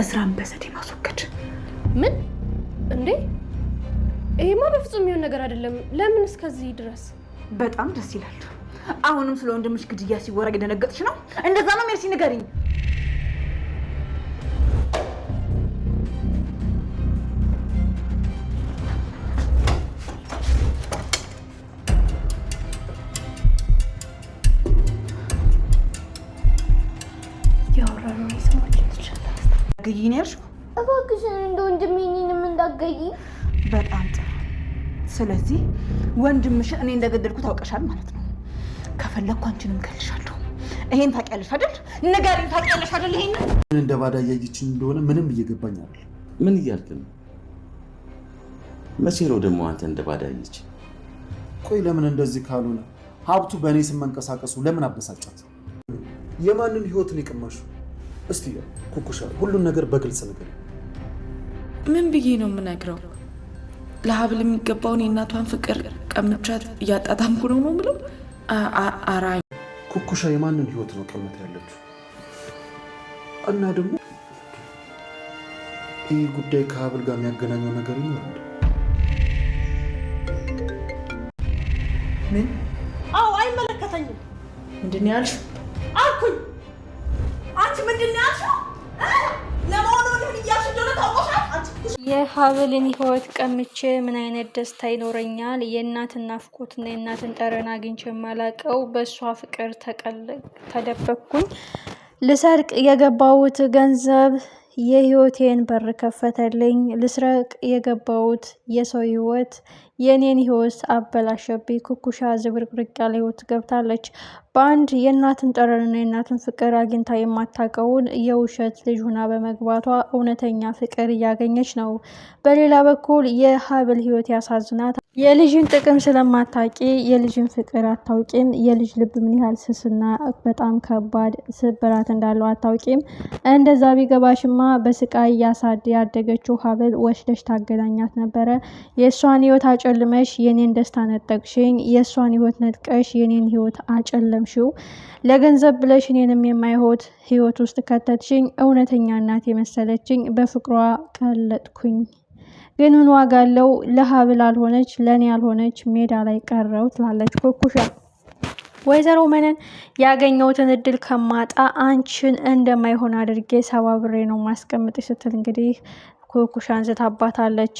እዝራን በዘዴ ማስወገድ። ምን እንዴ? ይሄማ በፍጹም የሚሆን ነገር አይደለም። ለምን እስከዚህ ድረስ? በጣም ደስ ይላል። አሁንም ስለ ወንድምሽ ግድያ ሲወራ የደነገጥሽ ነው? እንደዛ ነው ሜርሲ? ንገሪኝ። ያወራነው ይሰማል ይችላል። ግይኔ ያልሽው እባክሽን እንደ ወንድሜንም እንዳትገይ። በጣም ጥሩ። ስለዚህ ወንድምሽን እኔ እንደገደልኩ ታውቀሻል ማለት ነው። ከፈለኩ አንቺንም እገልሻለሁ። ይሄን ታውቂያለሽ አይደል? ንገሪኝ፣ ታውቂያለሽ አይደል? ይሄን ምን እንደ ባዳ እያየችኝ እንደሆነ ምንም እየገባኝ አይደል። ምን እያልክ ነው? መቼ ነው ደግሞ አንተ እንደ ባዳ እያየች? ቆይ ለምን እንደዚህ ካልሆነ ሀብቱ በእኔ ስም መንቀሳቀሱ ለምን አበሳጫት? የማንን ህይወትን የቀማሽው? እስቲ ኩኩሻ ሁሉን ነገር በግልጽ ነገር። ምን ብዬ ነው የምነግረው? ለሀብል የሚገባውን የእናቷን ፍቅር ቀምቻት እያጣጣምኩ ነው የምለው? አራ ኩኩሻ የማንን ህይወት ነው ቀምታ ያለችው? እና ደግሞ ይህ ጉዳይ ከሀብል ጋር የሚያገናኘው ነገር ይኖራል? ምን? አዎ አይመለከተኝም። ምንድን ያልሽው? አልኩኝ። አንቺ ምንድን ያልሽው? ለመሆኑ ምን እያልሽ እንደሆነ ታውቆሻል? የሀብልን ህይወት ቀምቼ ምን አይነት ደስታ ይኖረኛል? የእናትን ናፍቆትና የእናትን ጠረን አግኝቼ የማላቀው በእሷ ፍቅር ተደበቅኩኝ። ልሰርቅ የገባሁት ገንዘብ የህይወቴን በር ከፈተልኝ። ልስረቅ የገባሁት የሰው ህይወት የኔን ህይወት አበላሸብኝ። ኩኩሻ ዝብርቅርቅ ያለ ህይወት ገብታለች። በአንድ የእናትን ጠረንና የእናትን ፍቅር አግኝታ የማታውቀውን የውሸት ልጅ ሆና በመግባቷ እውነተኛ ፍቅር እያገኘች ነው። በሌላ በኩል የሀብል ህይወት ያሳዝናት። የልጅን ጥቅም ስለማታውቂ የልጅን ፍቅር አታውቂም። የልጅ ልብ ምን ያህል ስስና በጣም ከባድ ስብራት እንዳለው አታውቂም። እንደዛ ቢገባሽማ በስቃይ ያደገችው ሀብል ወስደሽ ታገናኛት ነበረ። የእሷን ህይወት አጨልመሽ የኔን ደስታ ነጠቅሽኝ። የእሷን ህይወት ነጥቀሽ የኔን ህይወት አጨለምሽው። ለገንዘብ ብለሽ እኔንም የማይሆን ህይወት ውስጥ ከተትሽኝ። እውነተኛ እናት የመሰለችኝ በፍቅሯ ቀለጥኩኝ። ግን ምን ዋጋ አለው? ለሀብል አልሆነች ለኔ ያልሆነች ሜዳ ላይ ቀረው ትላለች ኩኩሻ። ወይዘሮ መነን ያገኘውትን እድል ከማጣ አንቺን እንደማይሆን አድርጌ ሰባብሬ ነው ማስቀምጥ ስትል እንግዲህ ኩኩሻን ዝታባታለች።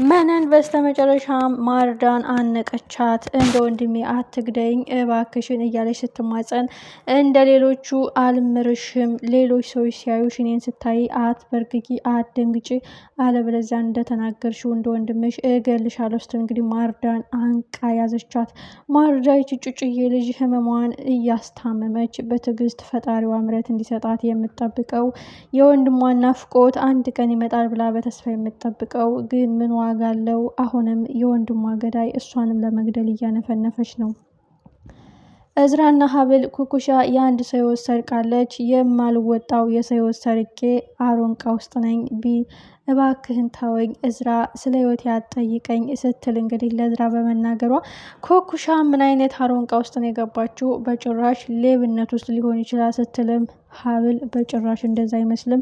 መነን በስተመጨረሻ ማርዳን አነቀቻት። እንደ ወንድሜ አትግደኝ እባክሽን እያለች ስትማጸን እንደ ሌሎቹ አልምርሽም፣ ሌሎች ሰዎች ሲያዩሽ እኔን ስታይ አትበርግጊ፣ አትደንግጪ፣ አለበለዚያ እንደተናገርሽው እንደ ወንድምሽ እገልሻለሁ ስትል እንግዲህ ማርዳን አንቃ ያዘቻት። ማርዳ ይቺ ጩጭዬ ልጅ ህመሟን እያስታመመች በትዕግስት ፈጣሪዋ ምሕረት እንዲሰጣት የምትጠብቀው የወንድሟን ናፍቆት አንድ ቀን ይመጣል ብላ በተስፋ የምትጠብቀው ግን ምን ዋጋ አለው? አሁንም የወንድሟ ገዳይ እሷንም ለመግደል እያነፈነፈች ነው። እዝራና ሀብል ኩኩሻ የአንድ ሰው ህይወት ሰርቃለች። የማልወጣው የሰው ህይወት ሰርቄ አሮንቃ ውስጥ ነኝ እባክህን ታወኝ እዝራ ስለ ህይወት ያጠይቀኝ ስትል እንግዲህ ለእዝራ በመናገሯ ኩኩሻ ምን አይነት አሮንቃ ውስጥ ነው የገባችው? በጭራሽ ሌብነት ውስጥ ሊሆን ይችላል ስትልም ሀብል በጭራሽ እንደዛ አይመስልም፣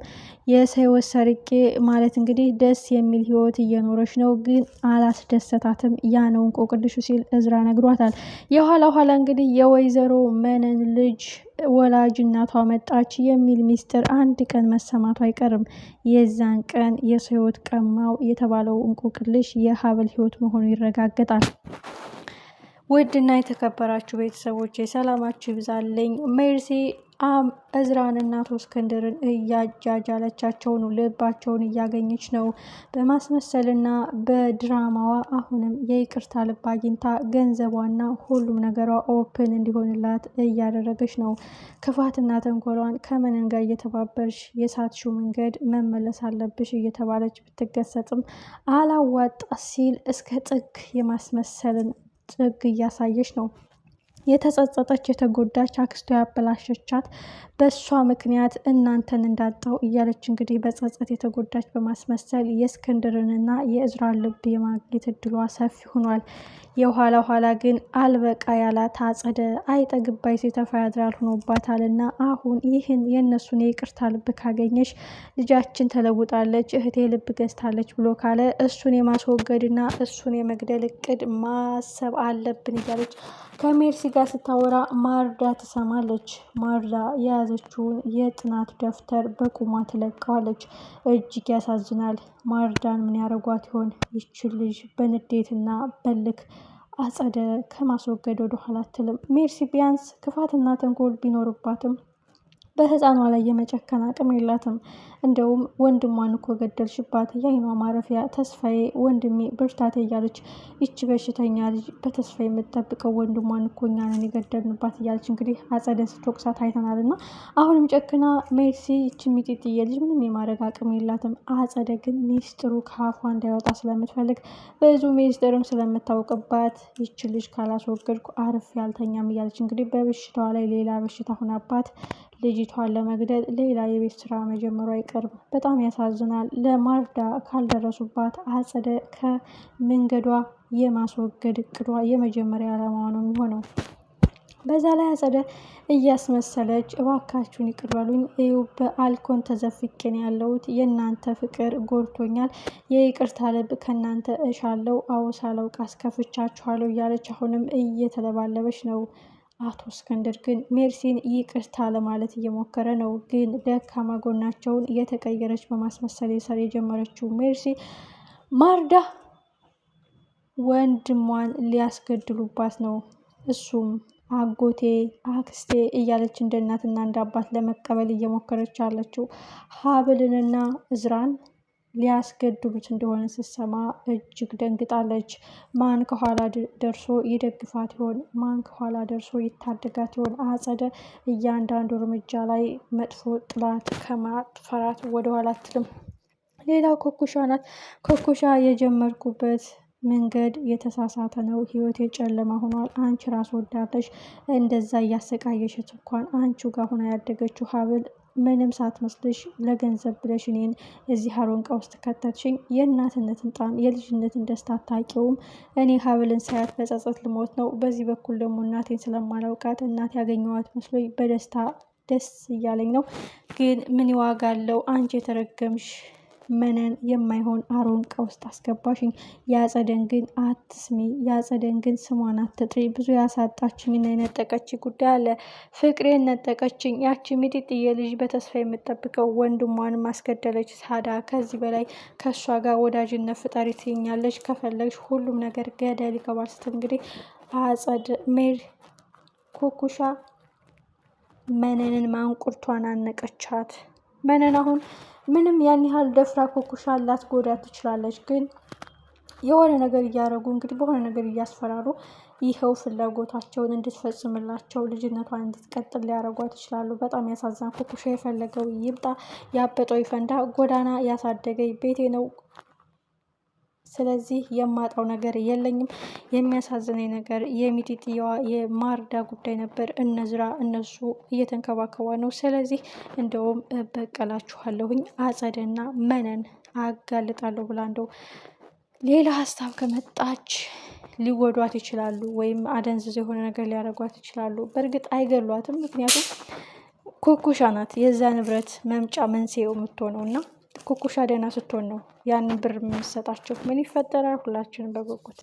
የሰው ህይወት ሰርቄ ማለት እንግዲህ ደስ የሚል ህይወት እየኖረች ነው፣ ግን አላስደሰታትም። ያ ነው እንቆቅልሹ ሲል እዝራ ነግሯታል። የኋላ ኋላ እንግዲህ የወይዘሮ መነን ልጅ ወላጅ እናቷ መጣች የሚል ሚስጥር አንድ ቀን መሰማቱ አይቀርም። የዛን ቀን የሰው ህይወት ቀማው የተባለው እንቆቅልሽ የሀብል ህይወት መሆኑ ይረጋገጣል። ውድና የተከበራችሁ ቤተሰቦች ሰላማችሁ ይብዛልኝ። ሜርሲ እዝራንና አቶ እስክንድርን እያጃጃለቻቸው ነው፣ ልባቸውን እያገኘች ነው በማስመሰልና በድራማዋ። አሁንም የይቅርታ ልብ አግኝታ ገንዘቧና ሁሉም ነገሯ ኦፕን እንዲሆንላት እያደረገች ነው። ክፋትና ተንኮሏን ከመነን ጋር እየተባበርሽ የሳትሽው መንገድ መመለስ አለብሽ እየተባለች ብትገሰጥም አላዋጣ ሲል እስከ ጥግ የማስመሰልን ጥግ እያሳየች ነው። የተጸጸተች የተጎዳች አክስቷ ያበላሸቻት በእሷ ምክንያት እናንተን እንዳጣው እያለች እንግዲህ በጸጸት የተጎዳች በማስመሰል የእስክንድርንና የእዝራን ልብ የማግኘት እድሏ ሰፊ ሆኗል። የኋላ ኋላ ግን አልበቃ ያላት አጸደ አይጠግባይ ሲተፋ ያድራል ሆኖባታል እና አሁን ይህን የእነሱን የይቅርታ ልብ ካገኘች ልጃችን ተለውጣለች፣ እህቴ ልብ ገዝታለች ብሎ ካለ እሱን የማስወገድና እሱን የመግደል እቅድ ማሰብ አለብን እያለች ከሜርሲ ጋር ስታወራ ማርዳ ትሰማለች። ማርዳ የያዘችውን የጥናት ደብተር በቁሟ ትለቀዋለች። እጅግ ያሳዝናል። ማርዳን ምን ያደርጓት ይሆን? ይችን ልጅ በንዴትና በልክ አጸደ ከማስወገድ ወደ ኋላ አትልም። ሜርሲ ቢያንስ ክፋትና ተንኮል ቢኖርባትም በህፃኗ ላይ የመጨከን አቅም የላትም። እንደውም ወንድሟን እኮ ገደልሽባት፣ የአይኗ ማረፊያ ተስፋዬ፣ ወንድሜ፣ ብርታቴ እያለች ይቺ በሽተኛ ልጅ በተስፋ የምትጠብቀው ወንድሟን እኮ እኛ ነን የገደልንባት እያለች እንግዲህ አጸደን ስትወቅሳት አይተናል። እና አሁንም ጨክና ሜርሲ ይቺ ሚጢጥዬ ልጅ ምንም የማድረግ አቅም የላትም። አጸደ ግን ሚስጥሩ ከአፏ እንዳይወጣ ስለምትፈልግ ብዙ ሚስጥርም ስለምታውቅባት ይቺ ልጅ ካላስወገድኩ አርፍ ያልተኛም እያለች እንግዲህ በበሽታዋ ላይ ሌላ በሽታ ሆናባት ልጅቷን ለመግደል ሌላ የቤት ስራ መጀመሩ አይቀርም። በጣም ያሳዝናል። ለማርዳ ካልደረሱባት አጸደ ከመንገዷ የማስወገድ እቅዷ የመጀመሪያ ዓላማዋ ነው የሚሆነው። በዛ ላይ አጸደ እያስመሰለች እባካችሁን ይቅር በሉኝ፣ እዩ በአልኮን ተዘፍቄን ያለሁት የእናንተ ፍቅር ጎድቶኛል፣ የይቅርታ ልብ ከእናንተ እሻለው፣ አውሳለው አስከፍቻችኋለሁ እያለች አሁንም እየተለባለበች ነው። አቶ እስክንድር ግን ሜርሲን ይቅርታ ለማለት እየሞከረ ነው። ግን ደካማ ጎናቸውን እየተቀየረች በማስመሰል የሰር የጀመረችው ሜርሲ ማርዳ ወንድሟን ሊያስገድሉባት ነው። እሱም አጎቴ አክስቴ እያለች እንደ እናትና እንደ አባት ለመቀበል እየሞከረች ያለችው ሀብልንና እዝራን ሊያስገድሉት እንደሆነ ስትሰማ እጅግ ደንግጣለች። ማን ከኋላ ደርሶ ይደግፋት ይሆን? ማን ከኋላ ደርሶ ይታደጋት ይሆን? አጸደ እያንዳንዱ እርምጃ ላይ መጥፎ ጥላት ከማጥፈራት ወደኋላ አትልም። ሌላው ኮኩሻ ናት። ኮኩሻ የጀመርኩበት መንገድ የተሳሳተ ነው፣ ህይወት የጨለማ ሆኗል፣ አንቺ ራስ ወዳለሽ እንደዛ እያሰቃየሽት እንኳን አንቺው ጋር ሆና ያደገችው ሀብል ምንም ሳትመስልሽ ለገንዘብ ብለሽ እኔን እዚህ አሮንቃ ውስጥ ከተትሽኝ። የእናትነትን ጣም የልጅነትን ደስታ አታውቂውም። እኔ ሀብልን ሳያት በጸጸት ልሞት ነው። በዚህ በኩል ደግሞ እናቴን ስለማላውቃት እናት ያገኘዋት መስሎኝ በደስታ ደስ እያለኝ ነው። ግን ምን ዋጋ አለው? አንቺ የተረገምሽ መነን የማይሆን አሮንቃ ውስጥ አስገባሽኝ። ያጸደን ግን አትስሚ፣ ያጸደን ግን ስሟን አትጥሪ። ብዙ ያሳጣችኝና የነጠቀች ጉዳይ አለ። ፍቅሬን ነጠቀችኝ። ያቺ ሚጢጥዬ ልጅ በተስፋ የምጠብቀው ወንድሟን ማስገደለች። ሳዳ ከዚህ በላይ ከእሷ ጋር ወዳጅነት ፍጠሪ ትይኛለች። ከፈለግሽ ሁሉም ነገር ገደል ይገባል ስትል እንግዲህ አጸድ ሜር ኮኩሻ መነንን ማንቁርቷን አነቀቻት። መነን አሁን ምንም ያን ያህል ደፍራ ኮኩሻ ላትጎዳ ትችላለች። ግን የሆነ ነገር እያደረጉ እንግዲህ በሆነ ነገር እያስፈራሩ ይኸው ፍላጎታቸውን እንድትፈጽምላቸው ልጅነቷን እንድትቀጥል ሊያደርጓት ይችላሉ። በጣም ያሳዝናል። ኮኩሻ የፈለገው ይምጣ፣ ያበጠው ይፈንዳ፣ ጎዳና ያሳደገኝ ቤቴ ነው። ስለዚህ የማጣው ነገር የለኝም። የሚያሳዝነኝ ነገር የሚጢጥየዋ የማርዳ ጉዳይ ነበር። እነዝራ እነሱ እየተንከባከቧ ነው። ስለዚህ እንደውም እበቀላችኋለሁኝ፣ አጸደና መነን አጋልጣለሁ ብላ እንደው ሌላ ሀሳብ ከመጣች ሊጎዷት ይችላሉ፣ ወይም አደንዝዝ የሆነ ነገር ሊያደርጓት ይችላሉ። በእርግጥ አይገሏትም፣ ምክንያቱም ኮኩሻ ናት የዛ ንብረት መምጫ መንስኤው የምትሆነው እና ኮኩሻ ደህና ስትሆን ነው ያንን ብር የምንሰጣቸው። ምን ይፈጠራል? ሁላችንም በጉጉት